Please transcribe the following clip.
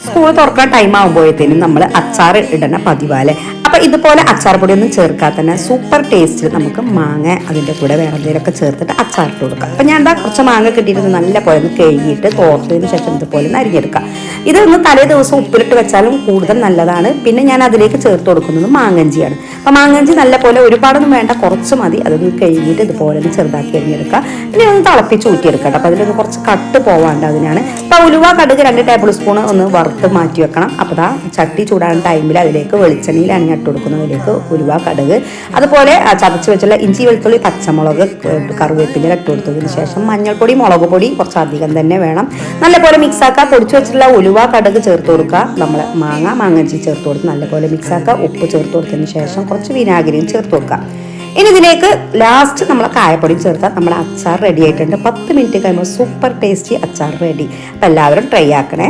School തുറക്കാൻ time ആകുമ്പോഴത്തേനും നമ്മൾ അച്ചാർ ഇടണ പതിവാലെ. അപ്പൊ ഇതുപോലെ അച്ചാർ പൊടി ഒന്നും ചേർക്കാതെ തന്നെ സൂപ്പർ ടേസ്റ്റിൽ നമുക്ക് മാങ്ങ അതിന്റെ കൂടെ വേറെ എന്തെങ്കിലുമൊക്കെ ചേർത്തിട്ട് അച്ചാറിട്ട് കൊടുക്കാം. അപ്പൊ ഞാൻ എന്താ കുറച്ച് മാങ്ങ കിട്ടിയിട്ട് നല്ല പോലെ ഒന്ന് കഴുകിയിട്ട് തോർത്തതിന് ശേഷം ഇതുപോലെ ഒന്ന് അരിഞ്ഞെടുക്കാം. ഇതൊന്ന് തലേ ദിവസം ഉപ്പിലിട്ട് വെച്ചാലും കൂടുതൽ നല്ലതാണ്. പിന്നെ ഞാൻ അതിലേക്ക് ചേർത്ത് കൊടുക്കുന്നത് മാങ്ങഞ്ചിയാണ്. അപ്പൊ മാങ്ങഞ്ചി നല്ല പോലെ ഒരുപാടൊന്നും വേണ്ട, കുറച്ച് മതി. അതൊന്ന് കഴുകിയിട്ട് ഇതുപോലെ ഒന്ന് ചെറുതാക്കി അരിഞ്ഞെടുക്കാം. ഇനി ഒന്ന് തിളപ്പിച്ച് ഊറ്റിയെടുക്കാം. അപ്പൊ അതിലൊന്ന് കുറച്ച് കട്ട് പോവാണ്ട് അതിനാണ്. അപ്പൊ ഉലുവ കടുക് 2 ടേബിൾ സ്പൂൺ ഒന്ന് വറുത്ത് മാറ്റി വെക്കണം. അപ്പോൾ ദാ ചട്ടി ചൂടാകുന്ന ടൈമിൽ അതിലേക്ക് വെളിച്ചെണ്ണയിലാണ് ഇട്ട് കൊടുക്കുന്നത്. അതിലേക്ക് ഉലുവ കടുക്, അതുപോലെ ചതച്ച് വെച്ചുള്ള ഇഞ്ചി വെളുത്തുള്ളി പച്ചമുളക് കറിവേപ്പില ഇട്ട് കൊടുത്തതിന് ശേഷം മഞ്ഞൾപ്പൊടി മുളക് പൊടി കുറച്ച് അധികം തന്നെ വേണം. നല്ലപോലെ മിക്സാക്കുക. പൊടിച്ചു വെച്ചിട്ടുള്ള ഉലുവ കടുക് ചേർത്ത് കൊടുക്കുക. നമ്മൾ മാങ്ങഞ്ചി ചേർത്ത് കൊടുത്ത് നല്ലപോലെ മിക്സാക്കുക. ഉപ്പ് ചേർത്ത് കൊടുത്തതിന് ശേഷം കുറച്ച് വിനാഗിരിയും ചേർത്ത് കൊടുക്കുക. ഇനി ഇതിലേക്ക് ലാസ്റ്റ് നമ്മൾ കായപ്പൊടി ചേർത്താൽ നമ്മുടെ അച്ചാർ റെഡി ആയിട്ടുണ്ട്. 10 മിനിറ്റ് കഴിയുമ്പോൾ സൂപ്പർ ടേസ്റ്റി അച്ചാർ റെഡി. അപ്പം എല്ലാവരും ട്രൈ ആക്കണേ.